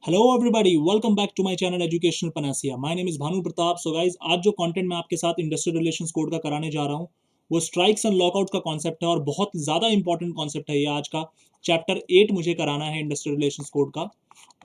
Hello everybody, welcome back to my channel educational panacea. My name is Bhanu Pratap. So guys, आज जो content मैं आपके साथ इंडस्ट्रियल रिलेशंस कोड का कराने जा रहा हूँ वो स्ट्राइक्स एंड लॉकआउट का कॉन्सेप्ट है और बहुत ज़्यादा इंपॉर्टेंट कॉन्सेप्ट है ये। आज का चैप्टर 8 मुझे कराना है इंडस्ट्रियल रिलेशंस कोड का।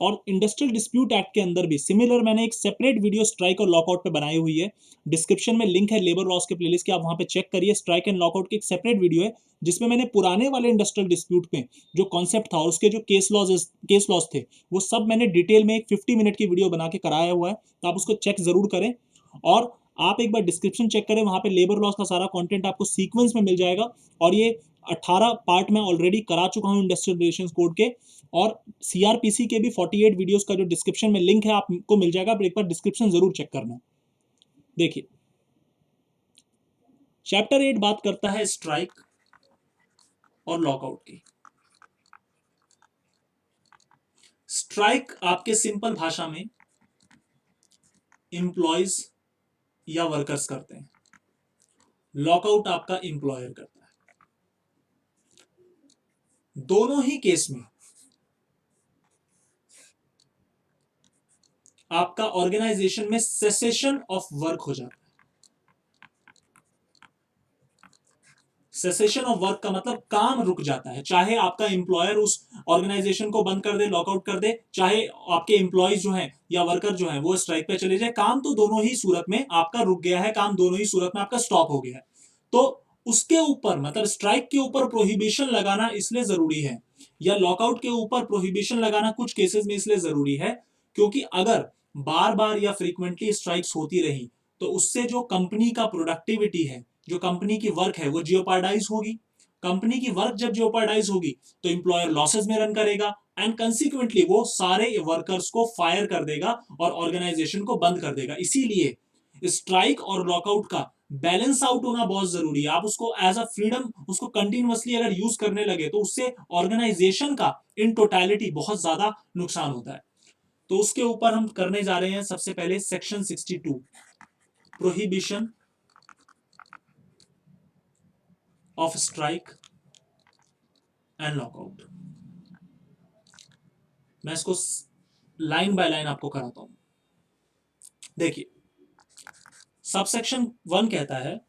और इंडस्ट्रियल डिस्प्यूट एक्ट के अंदर भी सिमिलर मैंने एक सेपरेट वीडियो स्ट्राइक और लॉकआउट पे बनाई हुई है। डिस्क्रिप्शन में लिंक है लेबर लॉस के प्लेलिस्ट के, आप वहाँ पे चेक करिए। स्ट्राइक एंड लॉकआउट की एक सेपरेट वीडियो है जिसमें मैंने पुराने वाले इंडस्ट्रियल डिस्प्यूट में जो कॉन्सेप्ट था और उसके जो केस लॉज थे वो सब मैंने डिटेल में एक 50 मिनट की वीडियो बना के कराया हुआ है, तो आप उसको चेक जरूर करें। और आप एक बार डिस्क्रिप्शन चेक करें, वहां पे लेबर लॉस का सारा कंटेंट आपको सीक्वेंस में मिल जाएगा। और ये 18 पार्ट मैं ऑलरेडी करा चुका हूं इंडस्ट्रियल रिलेशंस कोड के। और सीआरपीसी के भी 48 वीडियोस का जो डिस्क्रिप्शन में लिंक है आपको मिल जाएगा, पर एक बार डिस्क्रिप्शन जरूर चेक करना। देखिए, चैप्टर 8 बात करता है स्ट्राइक और लॉकआउट की। स्ट्राइक आपके सिंपल भाषा में एम्प्लॉयज या वर्कर्स करते हैं, लॉकआउट आपका एम्प्लॉयर करता है। दोनों ही केस में आपका ऑर्गेनाइजेशन में सेसेशन ऑफ वर्क हो जाता है। सेसेशन ऑफ वर्क का मतलब काम रुक जाता है, चाहे आपका एम्प्लॉयर उस ऑर्गेनाइजेशन को बंद कर दे, लॉकआउट कर दे, चाहे आपके एम्प्लॉयज जो हैं या वर्कर जो हैं वो स्ट्राइक पे चले जाए, काम तो दोनों ही सूरत में आपका रुक गया है, काम दोनों ही सूरत में आपका स्टॉप हो गया है। तो उसके ऊपर मतलब स्ट्राइक के ऊपर प्रोहिबिशन लगाना इसलिए जरूरी है, या लॉकआउट के ऊपर प्रोहिबिशन लगाना कुछ केसेस में इसलिए जरूरी है क्योंकि अगर बार बार या फ्रीक्वेंटली स्ट्राइक्स होती रही तो उससे जो कंपनी का प्रोडक्टिविटी है, जो कंपनी की वर्क है, वो जियोपार्डाइज होगी। कंपनी की वर्क जब जियोपार्डाइज होगी तो एम्प्लॉयर लॉसेस में रन करेगा एंड कंसिक्वेंटली वो सारे वर्कर्स को फायर कर देगा और ऑर्गेनाइजेशन को बंद कर देगा। इसीलिए स्ट्राइक और लॉकआउट का बैलेंस आउट होना बहुत जरूरी है। आप उसको एज अ फ्रीडम उसको कंटिन्यूअसली अगर यूज करने लगे तो उससे ऑर्गेनाइजेशन का इन टोटलिटी बहुत ज्यादा नुकसान होता है। तो उसके ऊपर हम करने जा रहे हैं सबसे पहले section 62, prohibition of strike and lockout. मैं इसको लाइन बाय लाइन आपको कराता हूं। देखिए, सबसेक्शन 1 कहता है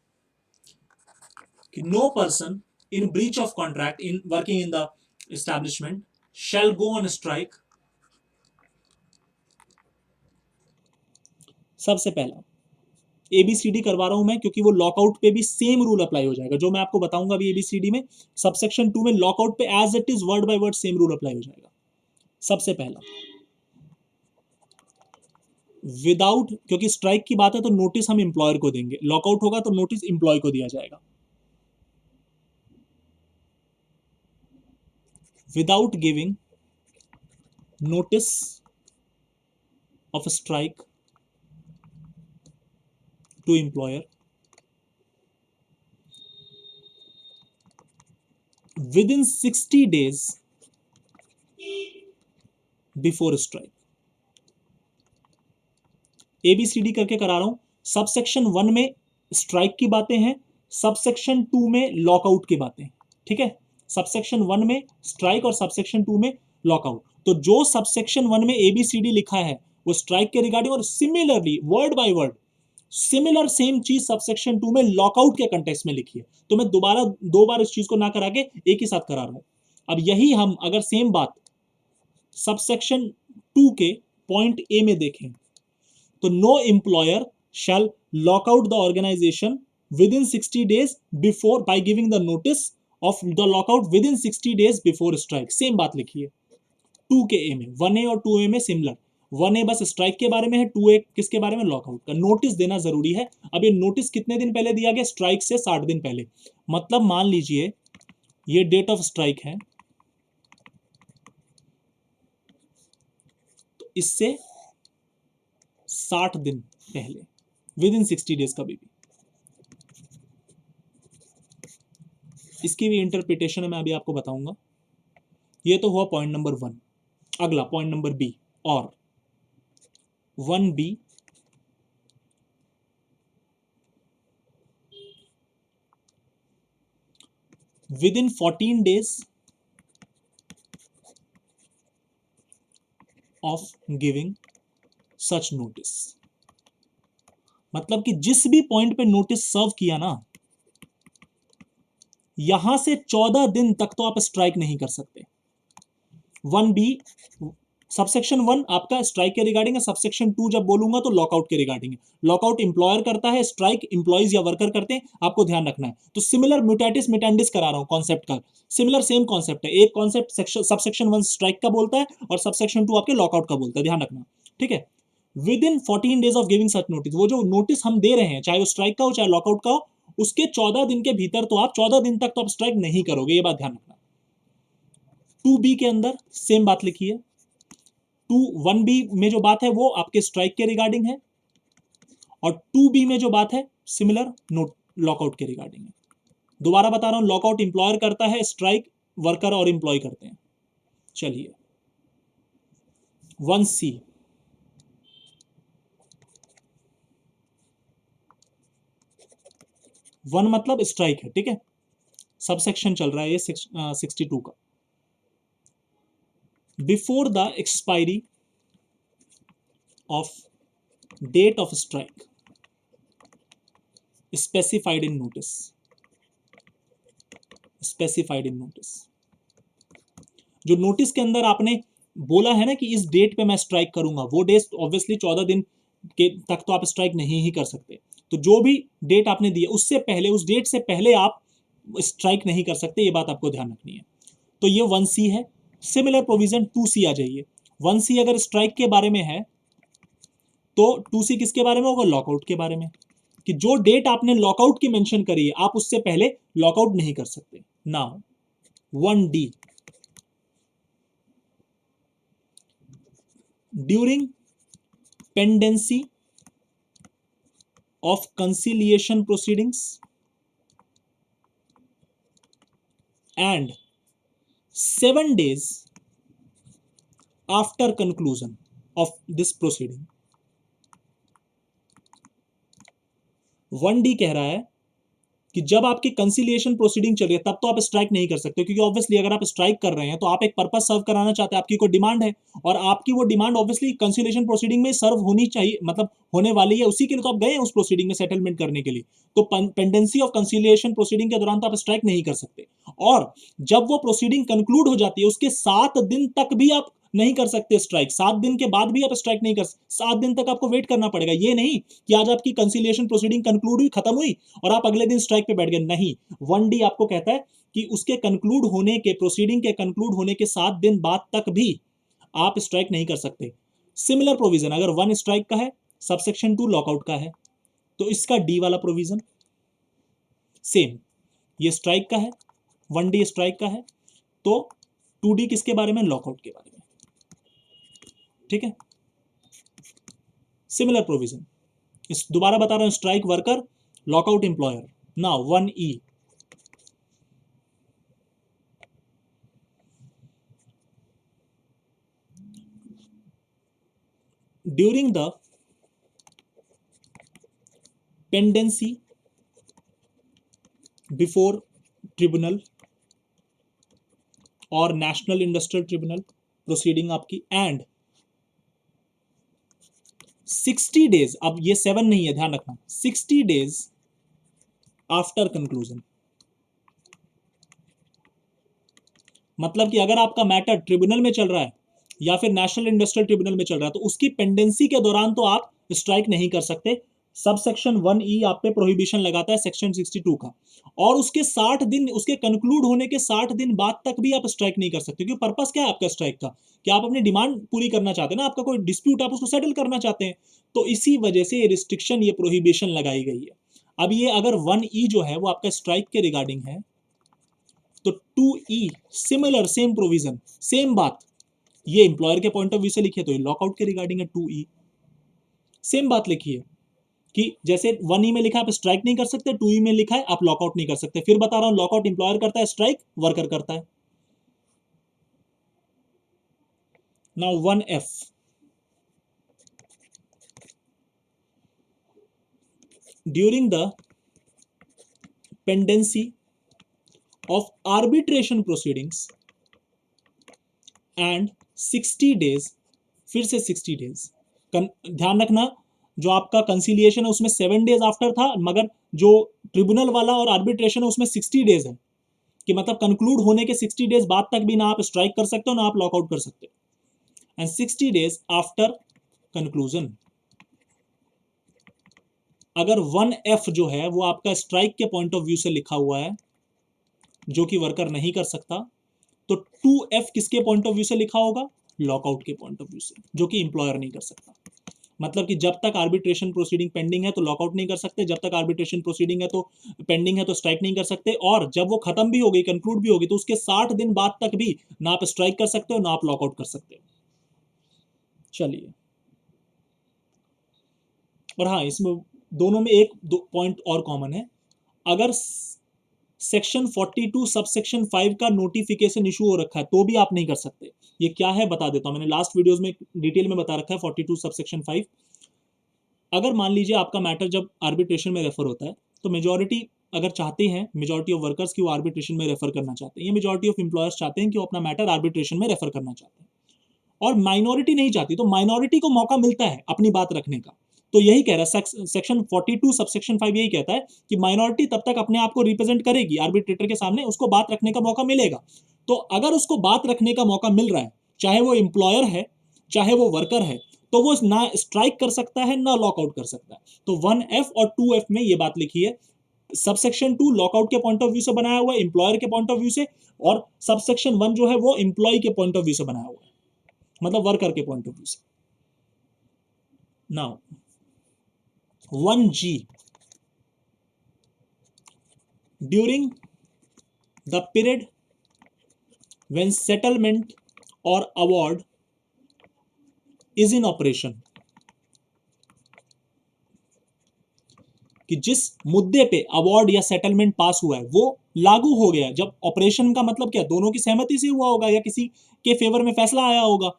कि no person in breach of contract in working in the establishment shall go on strike. सबसे पहला एबीसीडी करवा रहा हूं मैं क्योंकि वो लॉकआउट पे भी सेम रूल अप्लाई हो जाएगा जो मैं आपको बताऊंगा अभी एबीसीडी में। सबसेक्शन 2 में लॉकआउट पे as it is word by word same rule apply हो जाएगा। सबसे पहला, विदाउट, क्योंकि स्ट्राइक की बात है तो नोटिस हम एम्प्लॉयर को देंगे, लॉकआउट होगा तो नोटिस एम्प्लॉय को दिया जाएगा। Without giving notice of strike to employer within 60 days before strike. ABCD करके करा रहा हूं। सबसेक्शन 1 में स्ट्राइक की बातें हैं, सबसेक्शन 2 में लॉकआउट की बातें। ठीक है, सबसेक्शन 1 में स्ट्राइक और सबसेक्शन 2 में लॉकआउट। तो जो सबसेक्शन 1 में एबीसीडी लिखा है वो स्ट्राइक के रिगार्डिंग, और similarly word by word similar same चीज सबसेक्शन 2 में लॉकआउट के कंटेक्स्ट में लिखी है। तो मैं दोबारा 2 बार इस चीज को ना करा के एक ही साथ करा रहा हूं। अब यही हम अगर सेम बात सबसेक्शन 2 के पॉइंट ए में देखें तो no employer shall lock out the organisation within 60 days before by giving the notice of the lockout within 60 days before strike. Same बात लिखी है 2 के ए में। 1A और 2A में सिमिलर। 1A बस स्ट्राइक के बारे में है, 2A किसके बारे में, लॉकआउट का। नोटिस देना जरूरी है। अब ये नोटिस कितने दिन पहले दिया गया, स्ट्राइक से 60 दिन पहले। मतलब मान लीजिए ये डेट ऑफ स्ट्राइक है, तो इससे 60 दिन पहले, विद इन 60 days कभी भी। इसकी भी इंटरप्रिटेशन है, मैं अभी आपको बताऊंगा। ये तो हुआ पॉइंट नंबर 1। अगला पॉइंट नंबर बी, और 1B, with in 14 days of giving such notice. मतलब कि जिस भी पॉइंट पे नोटिस सर्व किया ना, यहां से 14 दिन तक तो आप स्ट्राइक नहीं कर सकते। 1B सबसेक्शन 1 आपका स्ट्राइक के रिगार्डिंग है, सबसेक्शन 2 जब बोलूंगा तो लॉकआउट के रिगार्डिंग है। लॉकआउट इंप्लॉयर करता है, स्ट्राइक इंप्लॉइज या वर्कर करते हैं, आपको ध्यान रखना है। तो सिमिलर म्यूटेटिस मिटेंडिस करा रहा हूं कॉन्सेप्ट का, सिमिलर सेम कॉन्सेप्ट है। एक कॉन्सेप्ट सबसेक्शन 1 स्ट्राइक का बोलता है और सबसेक्शन 2 आपके लॉकआउट का बोलता है, ध्यान रखना, ठीक है। With in 14 days of giving such notice, वो जो नोटिस हम दे रहे हैं चाहे वो स्ट्राइक का हो चाहे लॉकआउट का हो, उसके 14 दिन के भीतर तो आप 14 दिन तक तो आप स्ट्राइक नहीं करोगे, ये बात ध्यान रखना। 2B के अंदर सेम बात लिखी है। 1B में जो बात है वो आपके स्ट्राइक के रिगार्डिंग है, और 2B में जो बात है सिमिलर नोट लॉकआउट के रिगार्डिंग है। दोबारा बता रहा हूं, लॉकआउट इंप्लॉयर करता है, स्ट्राइक वर्कर और इंप्लॉय करते हैं। चलिए 1C, 1 मतलब स्ट्राइक है, ठीक है। सबसेक्शन चल रहा है ये 62 का। Before the expiry of date of strike specified in notice, specified in notice, जो नोटिस के अंदर आपने बोला है ना कि इस डेट पे मैं स्ट्राइक करूंगा, वो डेट ऑब्वियसली 14 दिन के तक तो आप स्ट्राइक नहीं ही कर सकते। तो जो भी डेट आपने दी है उससे पहले, उस डेट से पहले आप स्ट्राइक नहीं कर सकते, ये बात आपको ध्यान रखनी है। तो ये 1C है। सिमिलर प्रोविजन 2C आ जाइए। 1C अगर स्ट्राइक के बारे में है तो 2C किसके बारे में होगा, लॉकआउट के बारे में, कि जो डेट आपने लॉकआउट की मेंशन करी है आप उससे पहले लॉकआउट नहीं कर सकते। Now 1D, during pendency of conciliation proceedings and 7 days after conclusion of this proceeding। 1D कह रहा है कि जब आपकी कंसिलिएशन प्रोसीडिंग चल रही है तब तो आप स्ट्राइक नहीं कर सकते, क्योंकि ऑब्वियसली अगर आप स्ट्राइक कर रहे हैं तो आप एक पर्पस सर्व कराना चाहते हैं, आपकी कोई डिमांड है, और आपकी वो डिमांड ऑब्वियसली कंसिलिएशन प्रोसीडिंग में सर्व होनी चाहिए, मतलब होने वाली है, उसी के लिए तो आप गए हैं उस प्रोसीडिंग में सेटलमेंट करने के लिए। तो पेंडेंसी ऑफ कंसिलिएशन प्रोसीडिंग के दौरान तो आप स्ट्राइक नहीं कर सकते, और जब वो प्रोसीडिंग कंक्लूड हो जाती है उसके 7 दिन तक भी आप नहीं कर सकते स्ट्राइक। 7 दिन के बाद भी आप स्ट्राइक नहीं कर सकते, 7 दिन तक आपको वेट करना पड़ेगा। ये नहीं कि आज आपकी कंसिलिएशन प्रोसीडिंग कंक्लूड हुई, खत्म हुई और आप अगले दिन स्ट्राइक पे बैठ गए, नहीं। 1D आपको कहता है कि उसके कंक्लूड होने के, प्रोसीडिंग के कंक्लूड होने के 7 दिन बाद तक भी आप स्ट्राइक नहीं कर सकते। सिमिलर प्रोविजन अगर 1 स्ट्राइक का है, सबसेक्शन 2 लॉकआउट का है, तो इसका D वाला प्रोविजन सेम, ये स्ट्राइक का है, 1D स्ट्राइक का है, तो 2D किसके बारे में, लॉकआउट के बारे में, ठीक है। सिमिलर प्रोविजन इस दोबारा बता रहा हूं, strike worker, lockout employer. Now 1E, during the pendency before tribunal और नेशनल इंडस्ट्रियल ट्रिब्यूनल प्रोसीडिंग आपकी, एंड 60 डेज, अब ये 7 नहीं है, ध्यान रखना, 60 डेज आफ्टर कंक्लूजन। मतलब कि अगर आपका मैटर ट्रिब्यूनल में चल रहा है या फिर नेशनल इंडस्ट्रियल ट्रिब्यूनल में चल रहा है तो उसकी पेंडेंसी के दौरान तो आप स्ट्राइक नहीं कर सकते। सबसेक्शन 1E आप पे प्रोहिबिशन लगाता है सेक्शन 62 का, और उसके 60 दिन, उसके कंक्लूड होने के 60 दिन बाद तक भी आप स्ट्राइक नहीं कर सकते, क्योंकि पर्पस क्या है आपका स्ट्राइक का, कि आप अपनी डिमांड पूरी करना चाहते हैं ना, आपका कोई डिस्प्यूट आप उसको सेटल करना चाहते हैं। तो इसी वजह से ये रिस्ट्रिक्शन, ये प्रोहिबिशन लगाई गई है। अब ये अगर 1E जो है वो आपका स्ट्राइक के रिगार्डिंग है, तो 2E similar same provision, same बात, ये एम्प्लॉयर के पॉइंट ऑफ व्यू से लिखिए तो ये लॉकआउट के रिगार्डिंग है। 2E सेम बात लिखिए कि जैसे 1E में लिखा है आप स्ट्राइक नहीं कर सकते, 2E में लिखा है आप लॉकआउट नहीं कर सकते। फिर बता रहा हूं, लॉकआउट एम्प्लॉयर करता है, स्ट्राइक वर्कर करता है। Now 1F, during the pendency of arbitration proceedings and 60 days फिर से 60 डेज। ध्यान रखना जो आपका कंसिलिएशन है उसमें 7 डेज आफ्टर था, मगर जो ट्रिब्यूनल वाला और आर्बिट्रेशन है उसमें 60 डेज है, कि मतलब कंक्लूड होने के 60 डेज बाद तक भी ना आप स्ट्राइक कर सकते हो ना आप लॉकआउट कर सकते हो। एंड 60 डेज आफ्टर कंक्लूजन अगर 1F जो है वो आपका स्ट्राइक के पॉइंट ऑफ व्यू से लिखा हुआ है जो कि वर्कर नहीं कर सकता, तो 2F किसके पॉइंट ऑफ व्यू से लिखा होगा? लॉकआउट के पॉइंट ऑफ व्यू से, जो कि इंप्लॉयर नहीं कर सकता। मतलब कि जब तक आर्बिट्रेशन प्रोसीडिंग पेंडिंग है तो लॉकआउट नहीं कर सकते, जब तक आर्बिट्रेशन प्रोसीडिंग है तो पेंडिंग है तो स्ट्राइक नहीं कर सकते, और जब वो खत्म भी हो गई, कंक्लूड भी होगी, तो उसके 60 दिन बाद तक भी ना आप स्ट्राइक कर सकते हो ना आप लॉकआउट कर सकते हो। चलिए, और हाँ, इसमें दोनों में एक दो पॉइंट और कॉमन है। अगर सेक्शन 42 सब सेक्शन 5 का नोटिफिकेशन इशू हो रखा है तो भी आप नहीं कर सकते। ये क्या है बता देता हूं, मैंने लास्ट वीडियोस में डिटेल में बता रखा है 42 सब सेक्शन 5। अगर मान लीजिए आपका मैटर जब आर्बिट्रेशन में रेफर होता है तो मेजॉरिटी अगर चाहते हैं, मेजॉरिटी ऑफ वर्कर्स की वो आर्बिट्रेशन में रेफर करना चाहते हैं, या मेजॉरिटी ऑफ एम्प्लॉयर्स चाहते हैं कि वो अपना मैटर आर्बिट्रेशन में रेफर करना चाहते हैं, और माइनॉरिटी नहीं चाहती, तो माइनॉरिटी को मौका मिलता है अपनी बात रखने का। तो यही कह रहा है सेक्शन 42 सबसेक्शन 5 यही कहता है कि माइनॉरिटी तब तक अपने आप को रिप्रेजेंट करेगी आर्बिट्रेटर के सामने, उसको बात रखने का मौका मिलेगा। तो अगर उसको बात रखने का मौका मिल रहा है, चाहे वो एम्प्लॉयर है चाहे वो वर्कर है, तो वो ना स्ट्राइक कर सकता है ना लॉकआउट कर सकता है। तो 1F और 2F में ये बात लिखी है। सबसेक्शन 2 लॉकआउट के पॉइंट ऑफ व्यू से बनाया हुआ है, एम्प्लॉयर के पॉइंट ऑफ व्यू से, और सबसेक्शन 1 जो है वो एम्प्लॉय के पॉइंट ऑफ व्यू से बनाया हुआ है, मतलब वर्कर के पॉइंट ऑफ व्यू से। Now 1G, during the period when settlement or award is in operation, कि जिस मुद्दे पे अवार्ड या सेटलमेंट पास हुआ है वो लागू हो गया। जब ऑपरेशन का मतलब क्या, दोनों की सहमति से हुआ होगा या किसी के फेवर में फैसला आया होगा,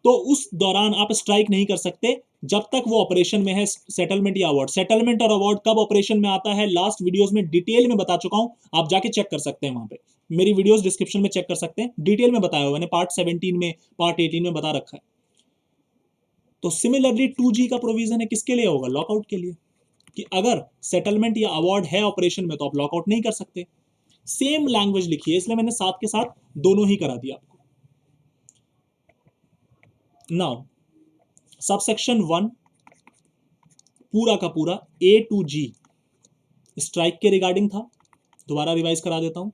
तो उस दौरान आप स्ट्राइक नहीं कर सकते जब तक वो ऑपरेशन में है सेटलमेंट या अवार्ड। सेटलमेंट और अवार्ड कब ऑपरेशन में आता है लास्ट वीडियोस में डिटेल में बता चुका हूं, आप जाके चेक कर सकते हैं, वहां पे मेरी वीडियोस डिस्क्रिप्शन में चेक कर सकते हैं, डिटेल में बताया हुआ मैंने, पार्ट 17 में पार्ट 18 में बता रखा है। तो सिमिलरली 2G का प्रोविजन है किसके लिए होगा? लॉकआउट के लिए, कि अगर सेटलमेंट या अवार्ड है ऑपरेशन में तो आप लॉकआउट नहीं कर सकते। सेम लैंग्वेज लिखी है, इसलिए मैंने साथ के साथ दोनों ही करा दिया आपको। नाउ सबसेक्शन 1 पूरा का पूरा A to G स्ट्राइक के रिगार्डिंग था, दोबारा रिवाइज करा देता हूं।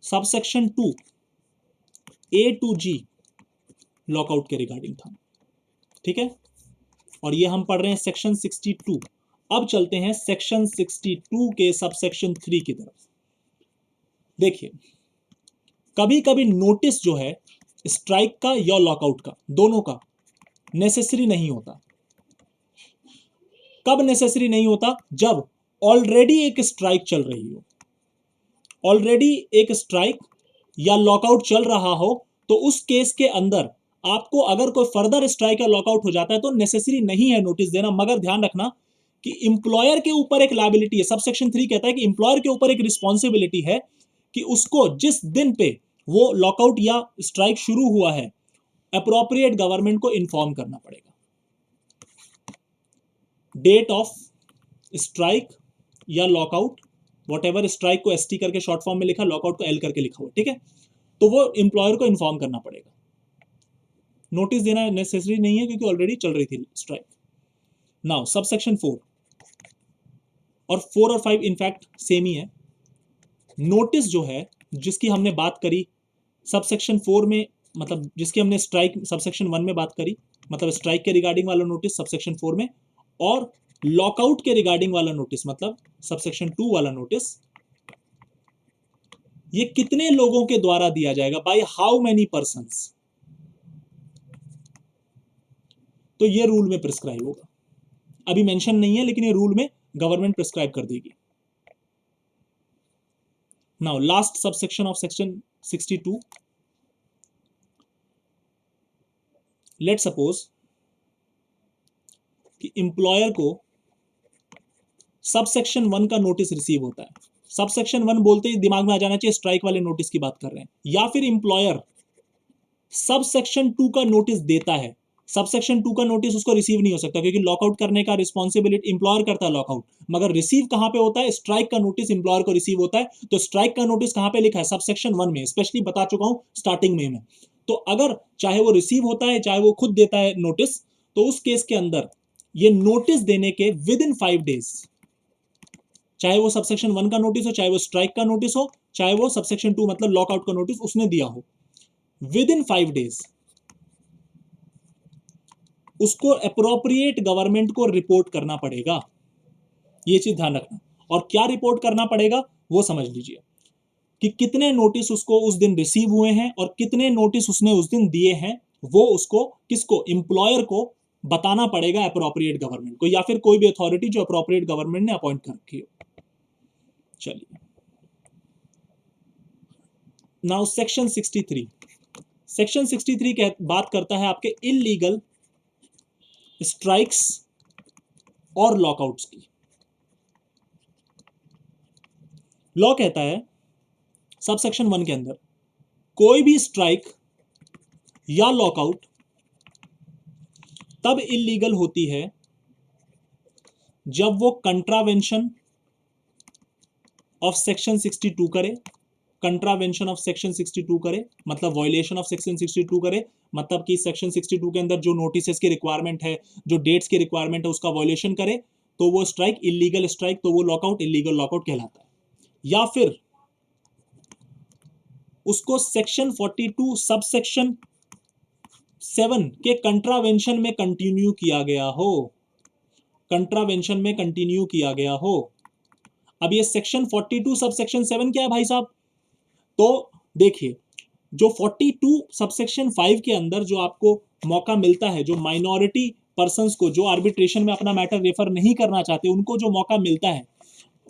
Subsection 2 A to G lockout के रिगार्डिंग था, ठीक है। और ये हम पढ़ रहे हैं सेक्शन 62। अब चलते हैं सेक्शन 62 के सबसेक्शन 3 की तरफ। देखिए, कभी कभी नोटिस जो है स्ट्राइक का या लॉकआउट का, दोनों का नेसेसरी नहीं होता। कब नेसेसरी नहीं होता? जब ऑलरेडी एक स्ट्राइक चल रही हो, ऑलरेडी एक स्ट्राइक या लॉकआउट चल रहा हो, तो उस केस के अंदर आपको अगर कोई फर्दर स्ट्राइक या लॉकआउट हो जाता है तो नेसेसरी नहीं है नोटिस देना। मगर ध्यान रखना कि इंप्लॉयर के ऊपर एक लायबिलिटी है। सबसेक्शन 3 कहता है कि इंप्लॉयर के ऊपर एक रिस्पॉन्सिबिलिटी है कि उसको जिस दिन पे वो लॉकआउट या स्ट्राइक शुरू हुआ है अप्रोप्रिएट गवर्नमेंट को इन्फॉर्म करना पड़ेगा। डेट ऑफ स्ट्राइक या लॉकआउट, वॉटेवर, स्ट्राइक को ST करके शॉर्ट फॉर्म में लिखा, लॉकआउट को L करके लिखा हुआ, ठीक है। तो वो इंप्लॉयर को इन्फॉर्म करना पड़ेगा। नोटिस देना नेसेसरी नहीं है क्योंकि ऑलरेडी चल रही थी स्ट्राइक। नाउ सबसेक्शन 4 और 4 और 5 इनफैक्ट सेम ही है। नोटिस जो है जिसकी हमने बात करी सबसेक्शन 4 में, मतलब जिसकी हमने स्ट्राइक सबसेक्शन 1 में बात करी, मतलब स्ट्राइक के रिगार्डिंग वाला नोटिस सबसेक्शन 4 में, और लॉकआउट के रिगार्डिंग वाला नोटिस मतलब सबसेक्शन 2 वाला नोटिस, ये कितने लोगों के द्वारा दिया जाएगा, बाय हाउ मेनी पर्संस, तो ये रूल में प्रिस्क्राइब होगा। अभी मेंशन नहीं है लेकिन ये रूल में गवर्नमेंट प्रिस्क्राइब कर देगी। Now last subsection of section 62, let suppose कि इंप्लॉयर को सबसेक्शन 1 का नोटिस रिसीव होता है। सबसेक्शन 1 बोलते ही दिमाग में आ जाना चाहिए स्ट्राइक वाले नोटिस की बात कर रहे हैं, या फिर इंप्लॉयर सबसेक्शन 2 का नोटिस देता है सबसेक्शन 2 का नोटिस उसको रिसीव नहीं हो सकता क्योंकि लॉकआउट करने का रिस्पॉन्सिबिलिटी एम्प्लॉयर करता है लॉकआउट, मगर रिसीव कहां पे होता है, स्ट्राइक का नोटिस एम्प्लॉयर को रिसीव होता है। तो स्ट्राइक का नोटिस कहां पे लिखा है, सबसेक्शन 1 में, स्पेशली बता चुका हूं स्टार्टिंग में मैं। तो अगर चाहे वो रिसीव होता है चाहे वो खुद देता है नोटिस, तो उस केस के अंदर ये नोटिस देने के विद इन 5 डेज, चाहे वो सबसेक्शन 1 का नोटिस हो, चाहे वो स्ट्राइक का नोटिस हो, चाहे वो सबसेक्शन 2 मतलब लॉकआउट का नोटिस उसने दिया हो, विद इन 5 डेज उसको अप्रोप्रिएट गवर्नमेंट को रिपोर्ट करना पड़ेगा। ये चीज ध्यान रखना। और क्या रिपोर्ट करना पड़ेगा वो समझ लीजिए कि कितने नोटिस उसको उस दिन रिसीव हुए हैं और कितने नोटिस उसने उस दिन दिए हैं, वो उसको किसको, एम्प्लॉयर को बताना पड़ेगा अप्रोप्रिएट गवर्नमेंट को, या फिर कोई भी अथॉरिटी जो अप्रोप्रिएट गवर्नमेंट ने अपॉइंट कर रखी हो। चलिए नाउ सेक्शन 63। सेक्शन 63 बात करता है आपके इलीगल स्ट्राइक्स और लॉकआउट्स की। लॉ कहता है सबसेक्शन 1 के अंदर कोई भी स्ट्राइक या लॉकआउट तब इलीगल होती है जब वो कंट्रावेंशन ऑफ सेक्शन 62 करे, कंट्रावेंशन ऑफ सेक्शन 62 करे मतलब वॉयलेशन ऑफ सेक्शन 62 करे, मतलब कि सेक्शन 62 के अंदर जो नोटिस की रिक्वायरमेंट है, जो डेट्स की रिक्वायरमेंट है, उसका वॉयलेशन करे, तो वो स्ट्राइक इलीगल स्ट्राइक, तो वो लॉकआउट इलीगल लॉकआउट कहलाता है। या फिर उसको सेक्शन 42 सबसेक्शन 7 के कंट्रावेंशन में कंटिन्यू किया गया हो, कंट्रावेंशन में कंटिन्यू किया गया हो। अब ये सेक्शन 42 सबसेक्शन 7 क्या है भाई साहब, तो देखिए जो 42 सबसेक्शन 5 के अंदर जो आपको मौका मिलता है, जो माइनॉरिटी पर्संस को जो आर्बिट्रेशन में अपना मैटर रेफर नहीं करना चाहते उनको जो मौका मिलता है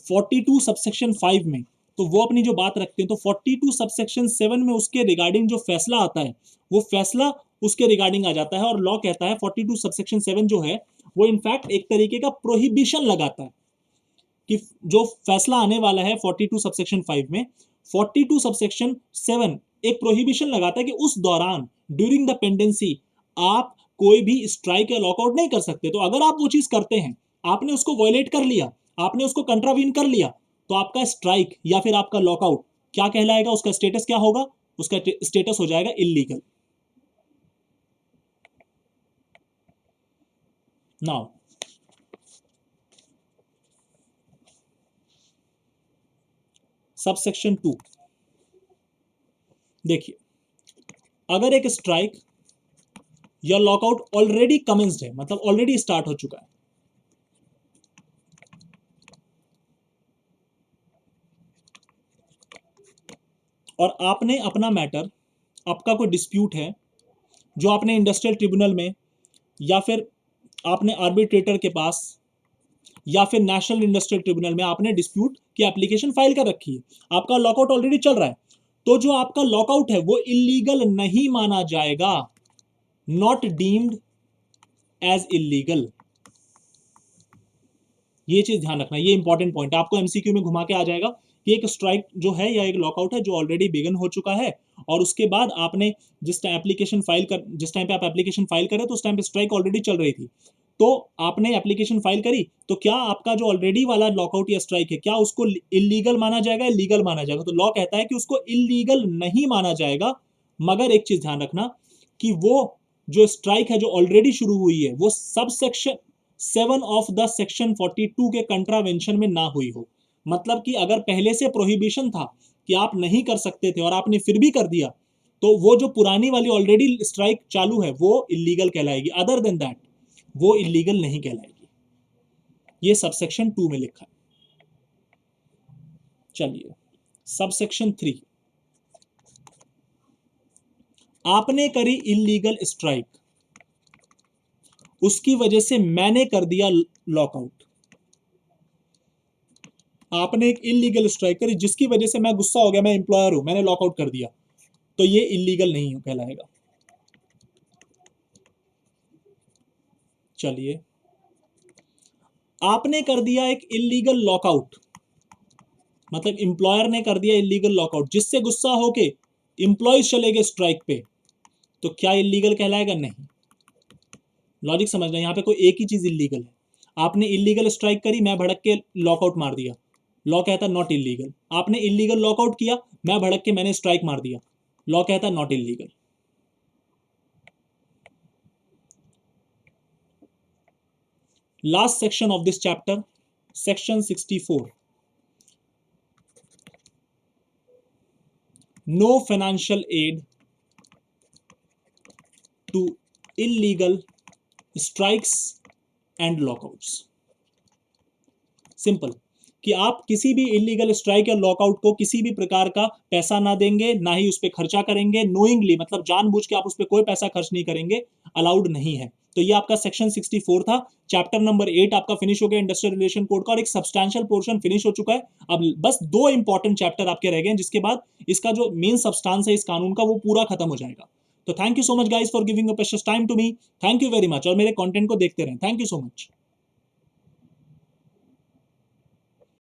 42 सबसेक्शन 5 में, तो वो अपनी जो बात रखते हैं, तो 42 सबसेक्शन 7 में उसके रिगार्डिंग जो फैसला आता है वो फैसला उसके रिगार्डिंग आ जाता है। और लॉ कहता है 42 सबसेक्शन 7 जो है वो इनफैक्ट एक तरीके का प्रोहिबिशन लगाता है कि जो फैसला आने वाला है 42 सबसेक्शन 5 में, 42 सबसेक्शन 7 एक प्रोहिबिशन लगाता है कि उस दौरान ड्यूरिंग द पेंडेंसी आप कोई भी स्ट्राइक या लॉकआउट नहीं कर सकते। तो अगर आप वो चीज करते हैं, आपने उसको वॉयलेट कर लिया, आपने उसको कंट्रावीन कर लिया, तो आपका स्ट्राइक या फिर आपका लॉकआउट क्या कहलाएगा, उसका स्टेटस क्या होगा, उसका स्टेटस हो जाएगा इलीगल। नाउ सबसेक्शन 2 देखिए, अगर एक स्ट्राइक या लॉकआउट ऑलरेडी कमेंस्ड है मतलब ऑलरेडी स्टार्ट हो चुका है, और आपने अपना मैटर, आपका कोई डिस्प्यूट है जो आपने इंडस्ट्रियल ट्रिब्यूनल में या फिर आपने आर्बिट्रेटर के पास या फिर नेशनल इंडस्ट्रियल ट्रिब्यूनल में आपने डिस्प्यूट की एप्लीकेशन फाइल कर रखी है, आपका लॉकआउट ऑलरेडी चल रहा है, तो जो आपका लॉकआउट है वो इलीगल नहीं माना जाएगा, नॉट डीम्ड एज इलीगल। ये चीज ध्यान रखना, ये इंपॉर्टेंट पॉइंट आपको एमसीक्यू में घुमा के आ जाएगा कि एक स्ट्राइक जो है या एक लॉकआउट है जो ऑलरेडी बिगन हो चुका है, और उसके बाद आपने जिस टाइम पे आप एप्लीकेशन फाइल करें तो उस टाइम पे स्ट्राइक ऑलरेडी चल रही थी, तो आपने एप्लीकेशन फाइल करी, तो क्या आपका जो ऑलरेडी वाला लॉकआउट या स्ट्राइक है क्या उसको इलीगल माना जाएगा, लीगल माना जाएगा? तो लॉ कहता है कि उसको इलीगल नहीं माना जाएगा, मगर एक चीज ध्यान रखना कि वो जो स्ट्राइक है जो ऑलरेडी शुरू हुई है वो sub section 7 of the section 42 के कंट्रावेंशन में ना हुई हो। मतलब कि अगर पहले से प्रोहिबिशन था कि आप नहीं कर सकते थे और आपने फिर भी कर दिया, तो वो जो पुरानी वाली ऑलरेडी स्ट्राइक चालू है वो इलीगल कहलाएगी, अदर देन दैट वो इलीगल नहीं कहलाएगी। ये सबसेक्शन 2 में लिखा है। चलिए सबसेक्शन 3, आपने करी इलीगल स्ट्राइक, उसकी वजह से मैंने कर दिया लॉकआउट। आपने एक इलीगल स्ट्राइक करी जिसकी वजह से मैं गुस्सा हो गया, मैं एम्प्लॉयर हूं, मैंने लॉकआउट कर दिया, तो ये इलीगल नहीं कहलाएगा। चलिए आपने कर दिया एक इलीगल लॉकआउट, मतलब एम्प्लॉयर ने कर दिया इलीगल लॉकआउट जिससे गुस्सा होके एम्प्लॉयज चले गए स्ट्राइक पे, तो क्या इलीगल कहलाएगा? नहीं। लॉजिक समझना, यहाँ पे कोई एक ही चीज इलीगल है। आपने इलीगल स्ट्राइक करी, मैं भड़क के लॉकआउट मार दिया, लॉ कहता नॉट इलीगल। आपने इलीगल लॉकआउट किया, मैं भड़क के मैंने स्ट्राइक मार दिया, लॉ कहता not illegal. Last section of this chapter, section 64, no financial aid to illegal strikes and lockouts. Simple, कि आप किसी भी इलीगल स्ट्राइक या लॉकआउट को किसी भी प्रकार का पैसा ना देंगे, ना ही उस पर खर्चा करेंगे, नोइंगली मतलब जानबूझ के आप उस पर कोई पैसा खर्च नहीं करेंगे, अलाउड नहीं है। तो ये आपका सेक्शन 64 था। चैप्टर नंबर 8 आपका फिनिश हो गया इंडस्ट्रियल रिलेशन कोड का, और एक सब्सटैंशियल पोर्शन फिनिश हो चुका है। अब बस 2 इंपॉर्टेंट चैप्टर आपके रह गए हैं, जिसके बाद इसका जो मेन सब्सटेंस है इस कानून का वो पूरा खत्म हो जाएगा। तो thank you so much guys for giving a precious time to me. Thank you very much, और मेरे कंटेंट को देखते रहें। Thank you so much.